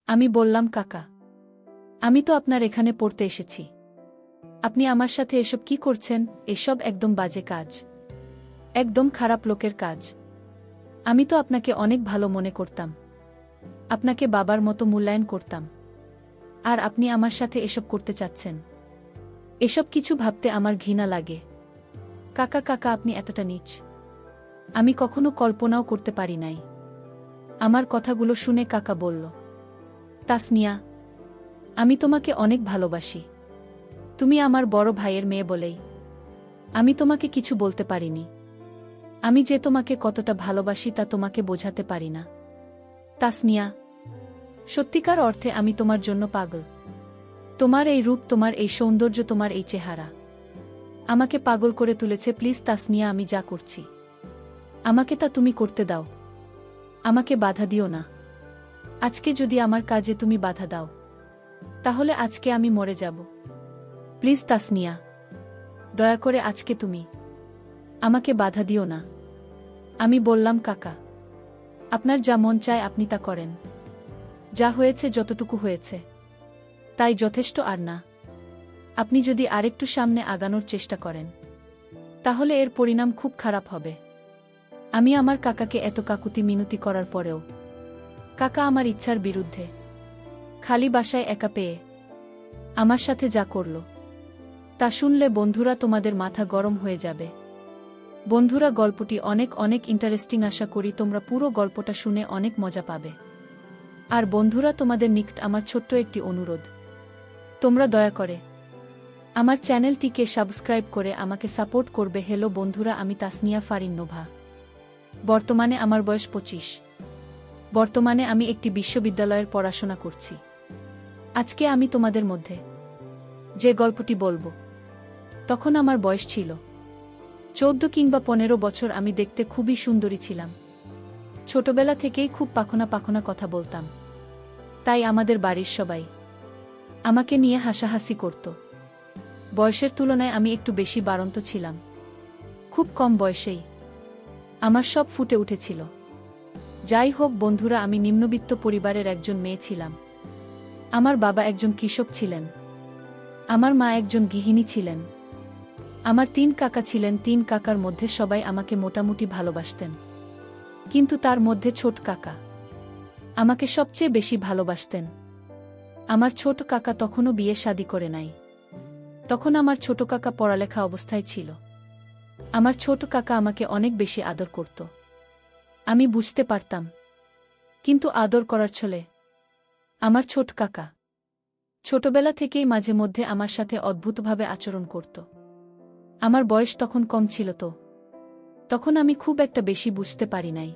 আমি বললাম, কাকা, আমি তো আপনার এখানে পড়তে এসেছি। আপনি আমার সাথে এসব কি করছেন? এসব একদম বাজে কাজ, একদম খারাপ লোকের কাজ। আমি তো আপনাকে অনেক ভালো মনে করতাম, আপনাকে বাবার মতো মূল্যায়ন করতাম, আর আপনি আমার সাথে এসব করতে চাচ্ছেন? এসব কিছু ভাবতে আমার ঘৃণা লাগে। কাকা কাকা, আপনি এতটা নীচ আমি কখনো কল্পনাও করতে পারি নাই। আমার কথাগুলো শুনে কাকা বলল, তাসনিয়া, আমি তোমাকে অনেক ভালোবাসি। তুমি আমার বড় ভাইয়ের মেয়ে বলেই আমি তোমাকে কিছু বলতে পারিনি। আমি যে তোমাকে কতটা ভালোবাসি তা তোমাকে বোঝাতে পারি না। তাসনিয়া, সত্যিকার অর্থে আমি তোমার জন্য পাগল। তোমার এই রূপ, তোমার এই সৌন্দর্য, তোমার এই চেহারা আমাকে পাগল করে তুলেছে। প্লিজ তাসনিয়া, আমি যা করছি আমাকে তা তুমি করতে দাও। আমাকে বাধা দিও না। আজকে যদি আমার কাজে তুমি বাধা দাও, তাহলে আজকে আমি মরে যাব। প্লিজ তাসনিয়া, দয়া করে আজকে তুমি আমাকে বাধা দিও না। আমি বললাম, কাকা, আপনার যা মন চায় আপনি তা করেন। যা হয়েছে, যতটুকু হয়েছে তাই যথেষ্ট, আর না। আপনি যদি আরেকটু সামনে আগানোর চেষ্টা করেন, তাহলে এর পরিণাম খুব খারাপ হবে। আমি আমার কাকাকে এত কাকুতি মিনতি করার পরেও কাকা আমার ইচ্ছার বিরুদ্ধে খালি বাসায় একা পেয়ে আমার সাথে যা করল, তা শুনলে বন্ধুরা তোমাদের মাথা গরম হয়ে যাবে। বন্ধুরা, গল্পটি অনেক অনেক ইন্টারেস্টিং। আশা করি তোমরা পুরো গল্পটা শুনে অনেক মজা পাবে। আর বন্ধুরা, তোমাদের নিকট আমার ছোট্ট একটি অনুরোধ, তোমরা দয়া করে আমার চ্যানেলটিকে সাবস্ক্রাইব করে আমাকে সাপোর্ট করবে। হ্যালো বন্ধুরা, আমি তাসনিয়া ফারিন নোভা। বর্তমানে আমার বয়স 25। বর্তমানে আমি একটি বিশ্ববিদ্যালয়ের পড়াশোনা করছি। আজকে আমি তোমাদের মধ্যে যে গল্পটি বলবো, তখন আমার বয়স ছিল 14 কিংবা 15 বছর। আমি দেখতে খুবই সুন্দরী ছিলাম। ছোটবেলা থেকেই খুব পাখনা পাখনা কথা বলতাম, তাই আমাদের বাড়ির সবাই আমাকে নিয়ে হাসাহাসি করত। বয়সের তুলনায় আমি একটু বেশি বাড়ন্ত ছিলাম। খুব কম বয়সেই আমার সব ফুটে উঠেছিল। যাই হোক বন্ধুরা, আমি নিম্নবিত্ত পরিবারের একজন মেয়ে ছিলাম। আমার বাবা একজন কৃষক ছিলেন, আমার মা একজন গৃহিণী ছিলেন। আমার 3 কাকা ছিলেন। 3 কাকার মধ্যে সবাই আমাকে মোটামুটি ভালোবাসতেন, কিন্তু তার মধ্যে ছোট কাকা আমাকে সবচেয়ে বেশি ভালোবাসতেন। আমার ছোট কাকা তখনও বিয়ে শাদী করে নাই। তখন আমার ছোট কাকা পড়ালেখা অবস্থায় ছিল। আমার ছোট কাকা আমাকে অনেক বেশি আদর করত। আমি বুঝতে পারতাম, কিন্তু আদর করার ছলে আমার ছোট কাকা ছোটবেলা থেকেই মাঝে মধ্যে আমার সাথে অদ্ভুতভাবে আচরণ করত। আমার বয়স তখন কম ছিল, তো তখন আমি খুব একটা বেশি বুঝতে পারি নাই।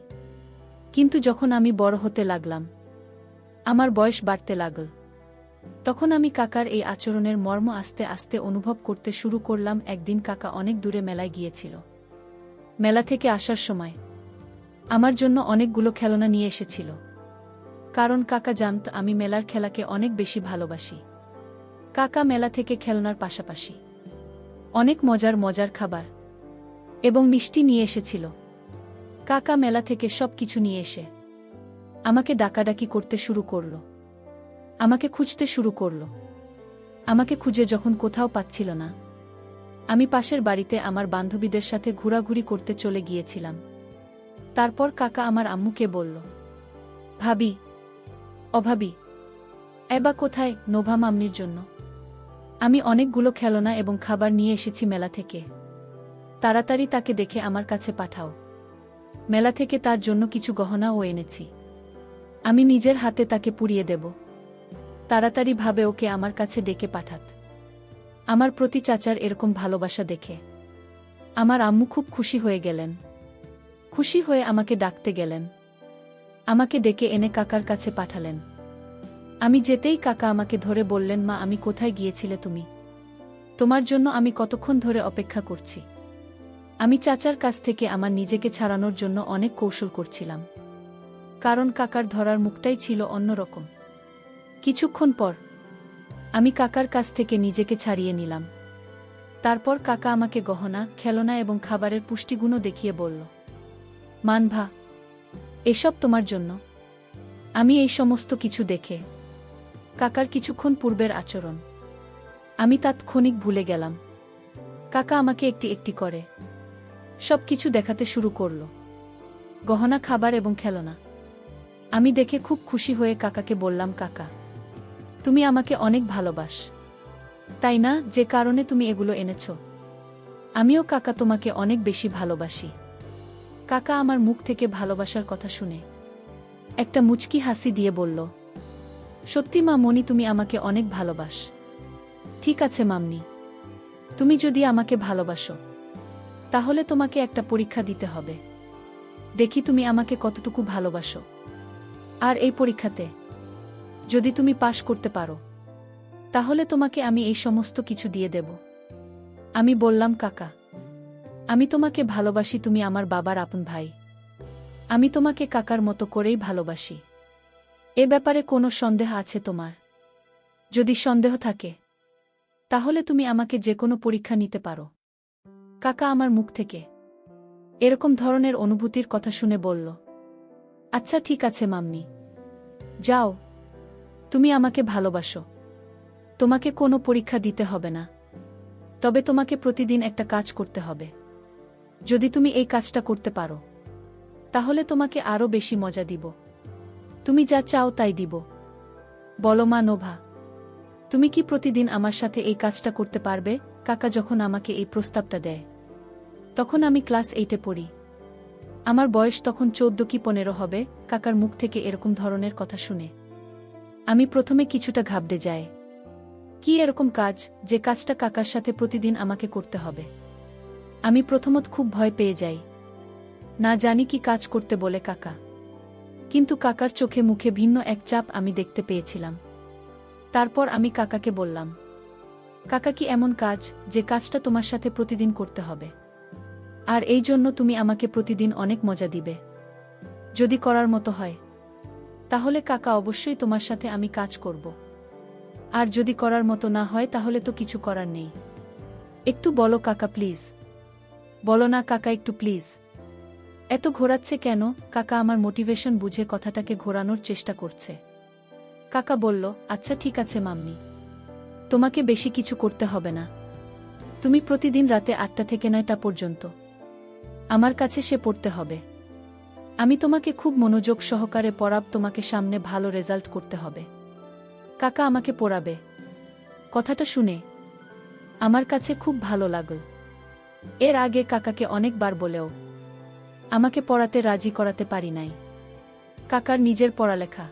কিন্তু যখন আমি বড় হতে লাগলাম, আমার বয়স বাড়তে লাগল, তখন আমি কাকার এই আচরণের মর্ম আস্তে আস্তে অনুভব করতে শুরু করলাম। একদিন কাকা অনেক দূরে মেলায় গিয়েছিল। মেলা থেকে আসার সময় আমার জন্য অনেকগুলো খেলনা নিয়ে এসেছিল, কারণ কাকা জানত আমি মেলার খেলাকে অনেক বেশি ভালোবাসি। কাকা মেলা থেকে খেলনার পাশাপাশি অনেক মজার মজার খাবার এবং মিষ্টি নিয়ে এসেছিল। কাকা মেলা থেকে সব কিছু নিয়ে এসে আমাকে ডাকাডাকি করতে শুরু করল, আমাকে খুঁজতে শুরু করল। আমাকে খুঁজে যখন কোথাও পাচ্ছিল না, আমি পাশের বাড়িতে আমার বান্ধবীদের সাথে ঘোরাঘুরি করতে চলে গিয়েছিলাম। তারপর কাকা আমার আম্মুকে বলল, ভাবি, অভাবি, এবা কোথায়? নোভা মাম্মির জন্য আমি অনেকগুলো খেলনা এবং খাবার নিয়ে এসেছি মেলা থেকে। তাড়াতাড়ি তাকে দেখে আমার কাছে পাঠাও। মেলা থেকে তার জন্য কিছু গহনাও এনেছি। আমি নিজের হাতে তাকে পুড়িয়ে দেব। তাড়াতাড়ি ভাবে ওকে আমার কাছে ডেকে পাঠাত। আমার প্রতি চাচার এরকম ভালোবাসা দেখে আমার আম্মু খুব খুশি হয়ে গেলেন। খুশি হয়ে আমাকে ডাকতে গেলেন। আমাকে ডেকে এনে কাকার কাছে পাঠালেন। আমি যেতেই কাকা আমাকে ধরে বললেন, মা, আমি কোথায় গিয়েছিলে তুমি? তোমার জন্য আমি কতক্ষণ ধরে অপেক্ষা করছি। আমি চাচার কাছ থেকে আমার নিজেকে ছাড়ানোর জন্য অনেক কৌশল করছিলাম, কারণ কাকার ধরার মুখটাই ছিল অন্যরকম। কিছুক্ষণ পর আমি কাকার কাছ থেকে নিজেকে ছাড়িয়ে নিলাম। তারপর কাকা আমাকে গহনা, খেলনা এবং খাবারের পুষ্টিগুণও দেখিয়ে বলল, মানভা, এসব তোমার জন্য। আমি এই সমস্ত কিছু দেখে কাকার কিছুক্ষণ পূর্বের আচরণ আমি তাৎক্ষণিক ভুলে গেলাম। কাকা আমাকে একটি একটি করে সব কিছু দেখাতে শুরু করল, গহনা, খাবার এবং খেলনা। আমি দেখে খুব খুশি হয়ে কাকাকে বললাম, কাকা, তুমি আমাকে অনেক ভালোবাস, তাই না? যে কারণে তুমি এগুলো এনেছ। আমিও কাকা তোমাকে অনেক বেশি ভালোবাসি। কাকা আমার মুখ থেকে ভালোবাসার কথা শুনে একটা মুচকি হাসি দিয়ে বলল, সত্যি মা মনি, তুমি আমাকে অনেক ভালোবাস। ঠিক আছে মামনি, তুমি যদি আমাকে ভালোবাসো তাহলে তোমাকে একটা পরীক্ষা দিতে হবে। দেখি তুমি আমাকে কতটুকু ভালোবাসো। আর এই পরীক্ষাতে যদি তুমি পাশ করতে পারো তাহলে তোমাকে আমি এই সমস্ত কিছু দিয়ে দেব। আমি বললাম, কাকা, আমি তোমাকে ভালোবাসি, তুমি আমার বাবার আপন ভাই। আমি তোমাকে কাকার মতো করেই ভালোবাসি। এ ব্যাপারে কোনো সন্দেহ আছে তোমার? যদি সন্দেহ থাকে তাহলে তুমি আমাকে যে কোনো পরীক্ষা নিতে পারো। কাকা আমার মুখ থেকে এরকম ধরনের অনুভূতির কথা শুনে বলল, আচ্ছা ঠিক আছে মামনি, যাও, তুমি আমাকে ভালোবাসো, তোমাকে কোনো পরীক্ষা দিতে হবে না। তবে তোমাকে প্রতিদিন একটা কাজ করতে হবে। যদি তুমি এই কাজটা করতে পারো তাহলে তোমাকে আরও বেশি মজা দিব। তুমি যা চাও তাই দিব। বলো মা নোভা, তুমি কি প্রতিদিন আমার সাথে এই কাজটা করতে পারবে? কাকা যখন আমাকে এই প্রস্তাবটা দেয় তখন আমি ক্লাস 8-এ পড়ি। আমার বয়স তখন 14 কি 15 হবে। কাকার মুখ থেকে এরকম ধরনের কথা শুনে আমি প্রথমে কিছুটা ঘাবড়ে যাই। কি এরকম কাজ যে কাজটা কাকার সাথে প্রতিদিন আমাকে করতে হবে? আমি প্রথমত খুব ভয় পেয়ে যাই, না জানি কি কাজ করতে বলে কাকা। কিন্তু কাকার চোখে মুখে ভিন্ন এক চাপ আমি দেখতে পেয়েছিলাম। তারপর আমি কাকাকে বললাম, কাকা, কি এমন কাজ যে কাজটা তোমার সাথে প্রতিদিন করতে হবে, আর এই জন্য তুমি আমাকে প্রতিদিন অনেক মজা দিবে? যদি করার মতো হয় তাহলে কাকা অবশ্যই তোমার সাথে আমি কাজ করব। আর যদি করার মতো না হয় তাহলে তো কিছু করার নেই। একটু বলো কাকা প্লিজ, বলো না কাকা একটু প্লিজ। এত ঘোরাচ্ছে কেন? কাকা আমার মোটিভেশন বুঝে কথাটাকে ঘোরানোর চেষ্টা করছে। কাকা বলল, আচ্ছা ঠিক আছে মাম্মি, তোমাকে বেশি কিছু করতে হবে না। তুমি প্রতিদিন রাতে 8টা থেকে 9টা পর্যন্ত আমার কাছে সে পড়তে হবে। আমি তোমাকে খুব মনোযোগ সহকারে পড়াব, তোমাকে সামনে ভালো রেজাল্ট করতে হবে। কাকা আমাকে পড়াবে। কথাটা শুনে আমার কাছে খুব ভালো লাগল। এর আগে কাকাকে অনেকবার বলেও আমাকে পড়াতে রাজি করাতে পারি নাই। কাকার নিজের পড়ালেখা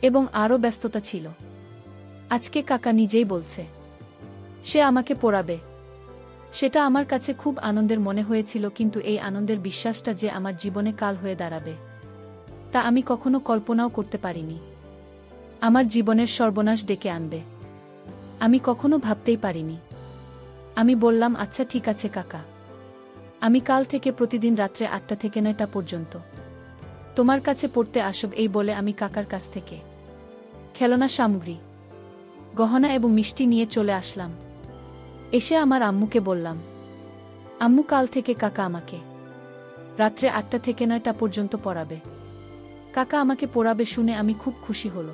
এবং আরও ব্যস্ততা ছিল। আজকে কাকা নিজেই বলছে সে আমাকে পড়াবে। সেটা আমার কাছে খুব আনন্দের মনে হয়েছিল, কিন্তু এই আনন্দের বিশ্বাসটা যে আমার জীবনে কাল হয়ে দাঁড়াবে তা আমি কখনো কল্পনাও করতে পারিনি। আমার জীবনের সর্বনাশ ডেকে আনবে আমি কখনো ভাবতেই পারিনি। আমি বললাম, আচ্ছা ঠিক আছে কাকা, আমি কাল থেকে প্রতিদিন রাত্রে 8টা থেকে 9টা পর্যন্ত তোমার কাছে পড়তে আসব। এই বলে আমি কাকার কাছ থেকে খেলনা সামগ্রী, গহনা এবং মিষ্টি নিয়ে চলে আসলাম। এসে আমার আম্মুকে বললাম, আম্মু, কাল থেকে কাকা আমাকে রাত্রে 8টা থেকে 9টা পর্যন্ত পড়াবে। কাকা আমাকে পড়াবে শুনে আমি খুব খুশি হল।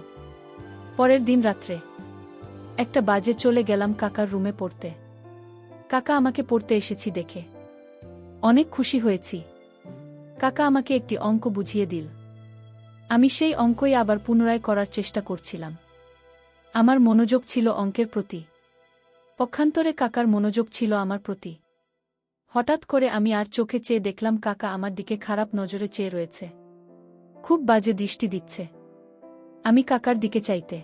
পরের দিন রাত্রে 1টা বাজে চলে গেলাম কাকার রুমে পড়তে। কাকা আমাকে পড়তে এসেছি দেখে অনেক খুশি হয়েছি। কাকা আমাকে একটি অঙ্ক বুঝিয়ে দিল। আমি সেই অঙ্কই আবার পুনরায় করার চেষ্টা করছিলাম। আমার মনোযোগ ছিল অঙ্কের প্রতি, পক্ষান্তরে কাকার মনোযোগ ছিল আমার প্রতি। হঠাৎ করে আমি আর চোখে চেয়ে দেখলাম কাকা আমার দিকে খারাপ নজরে চেয়ে রয়েছে, খুব বাজে দৃষ্টি দিচ্ছে। আমি কাকার দিকে চাইতে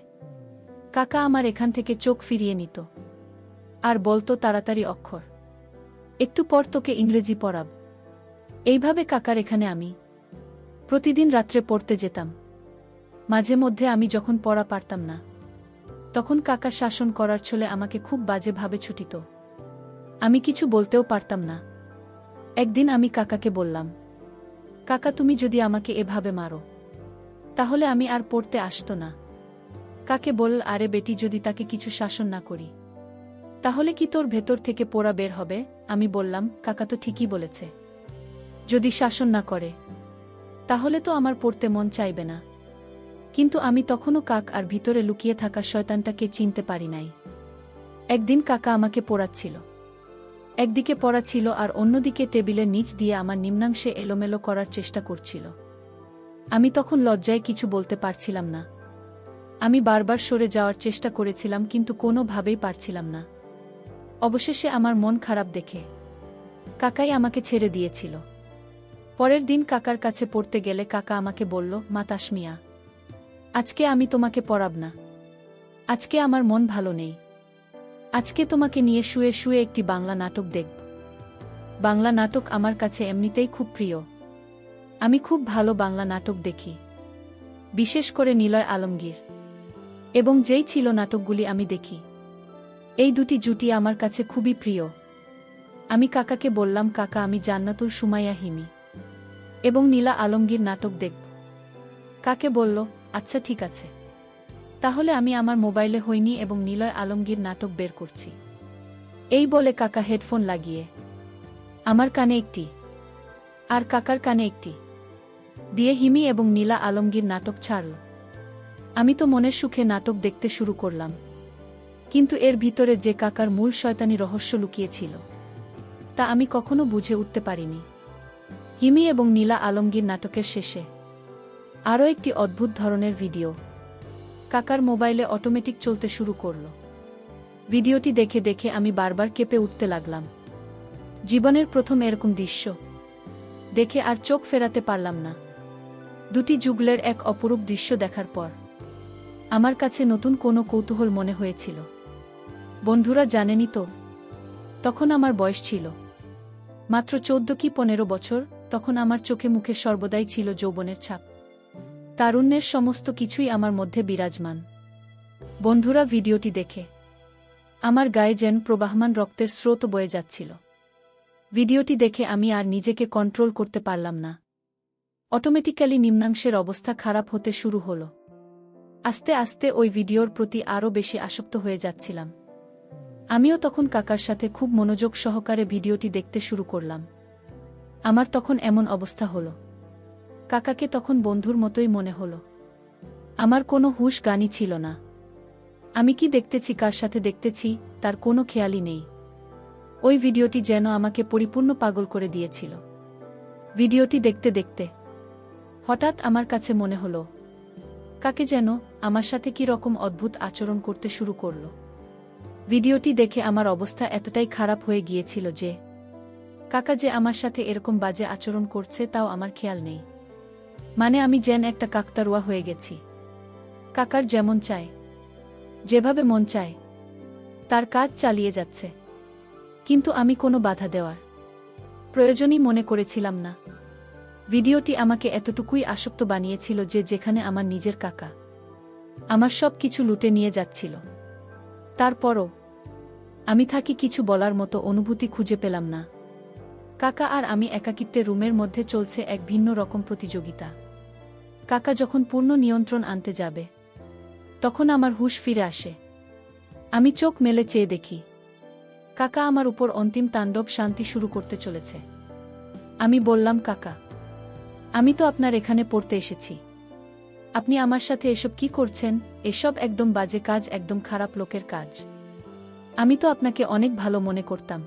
কাকা আমার এখান থেকে চোখ ফিরিয়ে নিত আর বলতো, তাড়াতাড়ি অক্ষর, একটু পর তোকে ইংরেজি পড়াব। এইভাবে কাকার এখানে আমি প্রতিদিন রাত্রে পড়তে যেতাম। মাঝে মধ্যে আমি যখন পড়া পারতাম না তখন কাকা শাসন করার ছলে আমাকে খুব বাজেভাবে ছুটিত। আমি কিছু বলতেও পারতাম না। একদিন আমি কাকাকে বললাম, কাকা, তুমি যদি আমাকে এভাবে মারো তাহলে আমি আর পড়তে আসতো না। কাকে বলল, আরে বেটি, যদি তাকে কিছু শাসন না করি তাহলে কি তোর ভেতর থেকে পোড়া বের হবে? আমি বললাম, কাকা তো ঠিকই বলেছে, যদি শাসন না করে তাহলে তো আমার পড়তে মন চাইবে না। কিন্তু আমি তখনও কাক আর ভিতরে লুকিয়ে থাকা শয়তানটাকে চিনতে পারি নাই। একদিন কাকা আমাকে পোড়াচ্ছিল। একদিকে পড়া ছিল আর অন্যদিকে টেবিলের নিচ দিয়ে আমার নিম্নাংশে এলোমেলো করার চেষ্টা করছিল। আমি তখন লজ্জায় কিছু বলতে পারছিলাম না। আমি বারবার সরে যাওয়ার চেষ্টা করেছিলাম কিন্তু কোনোভাবেই পারছিলাম না। অবশেষে আমার মন খারাপ দেখে কাকাই আমাকে ছেড়ে দিয়েছিল। পরের দিন কাকার কাছে পড়তে গেলে কাকা আমাকে বলল, মা তাসমিয়া, আজকে আমি তোমাকে পড়াব না। আজকে আমার মন ভালো নেই। আজকে তোমাকে নিয়ে শুয়ে শুয়ে একটি বাংলা নাটক দেখব। বাংলা নাটক আমার কাছে এমনিতেই খুব প্রিয়। আমি খুব ভালো বাংলা নাটক দেখি, বিশেষ করে নিলয় আলমগীর এবং যেই ছিল নাটকগুলি আমি দেখি। এই দুটি জুটি আমার কাছে খুবই প্রিয়। আমি কাকাকে বললাম, কাকা আমি জান্নাতুল সুমাইয়া হিমি এবং নীলা আলমগীর নাটক দেখব। কাকে বলল, আচ্ছা ঠিক আছে। তাহলে আমি আমার মোবাইলে হইনি এবং নিলয় আলমগীর নাটক বের করছি। এই বলে কাকা হেডফোন লাগিয়ে আমার কানে একটি আর কাকার কানে একটি দিয়ে হিমি এবং নীলা আলমগীর নাটক ছাড়ল। আমি তো মনের সুখে নাটক দেখতে শুরু করলাম, কিন্তু এর ভিতরে যে কাকার মূল শয়তানি রহস্য লুকিয়েছিল তা আমি কখনো বুঝে উঠতে পারিনি। হিমি এবং নীলা আলমগীর নাটকের শেষে আরও একটি অদ্ভুত ধরনের ভিডিও কাকার মোবাইলে অটোমেটিক চলতে শুরু করল। ভিডিওটি দেখে দেখে আমি বারবার কেঁপে উঠতে লাগলাম। জীবনের প্রথম এরকম দৃশ্য দেখে আর চোখ ফেরাতে পারলাম না। দুটি যুগলের এক অপরূপ দৃশ্য দেখার পর আমার কাছে নতুন কোনো কৌতূহল মনে হয়েছিল। বন্ধুরা জানেনই তো, তখন আমার বয়স ছিল মাত্র 14 কি 15 বছর। তখন আমার চোখে মুখে সর্বদাই ছিল যৌবনের ছাপ। তারুণ্যের সমস্ত কিছুই আমার মধ্যে বিরাজমান। বন্ধুরা, ভিডিওটি দেখে আমার গায়ে যেন প্রবাহমান রক্তের স্রোত বয়ে যাচ্ছিল। ভিডিওটি দেখে আমি আর নিজেকে কন্ট্রোল করতে পারলাম না। অটোমেটিক্যালি নিম্নাংশের অবস্থা খারাপ হতে শুরু হলো। আস্তে আস্তে ওই ভিডিওর প্রতি আরও বেশি আসক্ত হয়ে যাচ্ছিলাম। আমিও তখন কাকার সাথে খুব মনোযোগ সহকারে ভিডিওটি দেখতে শুরু করলাম। আমার তখন এমন অবস্থা হলো, কাকাকে তখন বন্ধুর মতোই মনে হলো। আমার কোনো হুঁশ জ্ঞানই ছিল না। আমি কি দেখতেছি, কার সাথে দেখতেছি, তার কোনো খেয়ালই নেই। ওই ভিডিওটি যেন আমাকে পরিপূর্ণ পাগল করে দিয়েছিল। ভিডিওটি দেখতে দেখতে হঠাৎ আমার কাছে মনে হলো কাকে যেন আমার সাথে কি রকম অদ্ভুত আচরণ করতে শুরু করল। ভিডিওটি দেখে আমার অবস্থা এতটাই খারাপ হয়ে গিয়েছিল যে কাকা যে আমার সাথে এরকম বাজে আচরণ করছে তাও আমার খেয়াল নেই। মানে আমি যেন একটা কাকতারুয়া হয়ে গেছি। কাকার যেমন চায়, যেভাবে মন চায় তার কাজ চালিয়ে যাচ্ছে, কিন্তু আমি কোনো বাধা দেওয়ার প্রয়োজনই মনে করেছিলাম না। ভিডিওটি আমাকে এতটুকুই আসক্ত বানিয়েছিল যে যেখানে আমার নিজের কাকা আমার সব কিছু লুটে নিয়ে যাচ্ছিল, তারপরও আমি থাকি কিছু বলার মতো অনুভূতি খুঁজে পেলাম না। কাকা আর আমি একাকিত্বে রুমের মধ্যে চলছে এক ভিন্ন রকম প্রতিযোগিতা। কাকা যখন পূর্ণ নিয়ন্ত্রণ আনতে যাবে তখন আমার হুঁশ ফিরে আসে। আমি চোখ মেলে চেয়ে দেখি কাকা আমার উপর অন্তিম তাণ্ডব শান্তি শুরু করতে চলেছে। আমি বললাম, কাকা, আমি তো আপনার এখানে পড়তে এসেছি। আপনি আমার সাথে এসব কি করছেন? এসব একদম বাজে কাজ, একদম খারাপ লোকের কাজ। আমি তো আপনাকে অনেক ভালো মনে করতাম,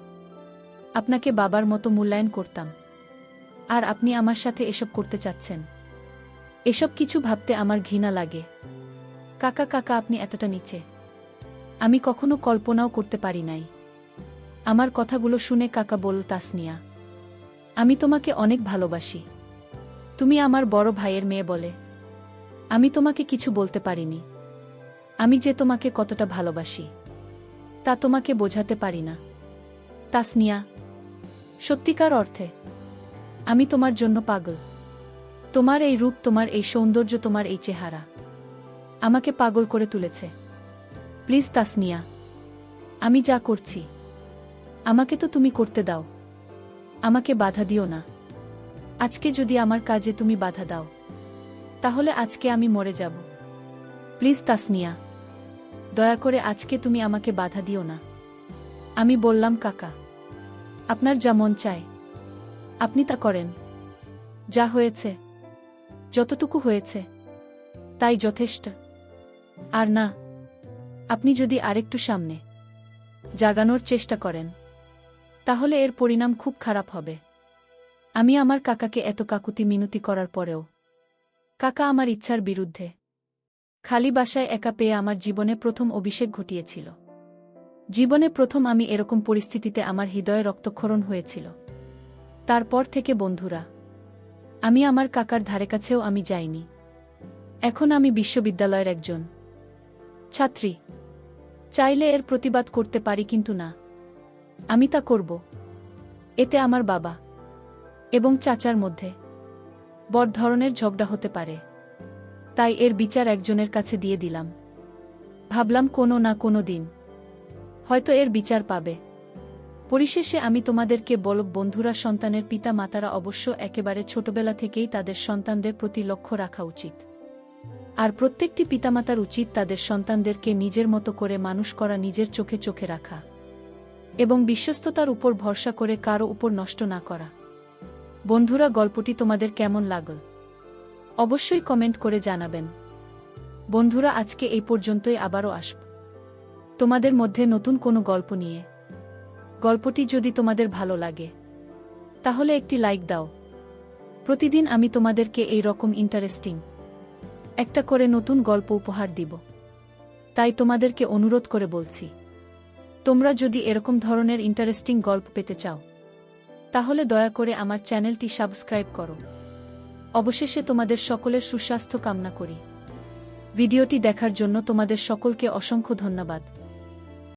আপনাকে বাবার মতো মূল্যায়ন করতাম, আর আপনি আমার সাথে এসব করতে চাচ্ছেন? এসব কিছু ভাবতে আমার ঘৃণা লাগে। কাকা কাকা, আপনি এতটা নিচে আমি কখনো কল্পনাও করতে পারি নাই। আমার কথাগুলো শুনে কাকা বলল, তাসনিয়া, আমি তোমাকে অনেক ভালোবাসি। তুমি আমার বড় ভাইয়ের মেয়ে বলে আমি তোমাকে কিছু বলতে পারিনি। আমি যে তোমাকে কতটা ভালোবাসি তা তোমাকে বোঝাতে পারি না। তাসনিয়া, সত্যিকার অর্থে আমি তোমার জন্য পাগল। তোমার এই রূপ, তোমার এই সৌন্দর্য, তোমার এই চেহারা আমাকে পাগল করে তুলেছে। প্লিজ তাসনিয়া, আমি যা করছি আমাকে তো তুমি করতে দাও, আমাকে বাধা দিও না। আজকে যদি আমার কাজে তুমি বাধা দাও তাহলে আজকে আমি মরে যাব। প্লিজ তাসনিয়া, দয়া করে আজকে তুমি আমাকে বাধা দিও না। আমি বললাম, কাকা, আপনার যা মন চায় আপনি তা করেন। যা হয়েছে, যতটুকু হয়েছে তাই যথেষ্ট। আর না, আপনি যদি আরেকটু সামনে জাগানোর চেষ্টা করেন তাহলে এর পরিণাম খুব খারাপ হবে। আমি আমার কাকাকে এত কাকুতি মিনতি করার পরেও কাকা আমার ইচ্ছার বিরুদ্ধে খালি বাসায় একা পেয়ে আমার জীবনে প্রথম অভিষেক ঘটিয়েছিল। জীবনে প্রথম আমি এরকম পরিস্থিতিতে আমার হৃদয়ে রক্তক্ষরণ হয়েছিল। তারপর থেকে বন্ধুরা, আমি আমার কাকার ধারে কাছেও আমি যাইনি। এখন আমি বিশ্ববিদ্যালয়ের একজন ছাত্রী। চাইলে এর প্রতিবাদ করতে পারি, কিন্তু না, আমি তা করব। এতে আমার বাবা এবং চাচার মধ্যে বড় ধরনের ঝগড়া হতে পারে। তাই এর বিচার একজনের কাছে দিয়ে দিলাম। ভাবলাম কোনো না কোনো দিন হয়তো এর বিচার পাবে। পরিশেষে আমি তোমাদেরকে বলব, বন্ধুরা, সন্তানের পিতা মাতারা অবশ্য একেবারে ছোটবেলা থেকেই তাদের সন্তানদের প্রতি লক্ষ্য রাখা উচিত। আর প্রত্যেকটি পিতামাতার উচিত তাদের সন্তানদেরকে নিজের মতো করে মানুষ করা, নিজের চোখে চোখে রাখা এবং বিশ্বস্ততার উপর ভরসা করে কারো উপর নষ্ট না করা। বন্ধুরা, গল্পটি তোমাদের কেমন লাগল অবশ্যই কমেন্ট করে জানাবেন। বন্ধুরা, আজকে এই পর্যন্তই, আবারও আসব তোমাদের মধ্যে নতুন কোনো গল্প নিয়ে। গল্পটি যদি তোমাদের ভালো লাগে তাহলে একটি লাইক দাও। প্রতিদিন আমি তোমাদেরকে এই রকম ইন্টারেস্টিং একটা করে নতুন গল্প উপহার দিব। তাই তোমাদেরকে অনুরোধ করে বলছি, তোমরা যদি এরকম ধরনের ইন্টারেস্টিং গল্প পেতে চাও তাহলে দয়া করে আমার চ্যানেলটি সাবস্ক্রাইব করো। অবশেষে তোমাদের সকলের সুস্বাস্থ্য কামনা করি। ভিডিওটি দেখার জন্য তোমাদের সকলকে অসংখ্য ধন্যবাদ।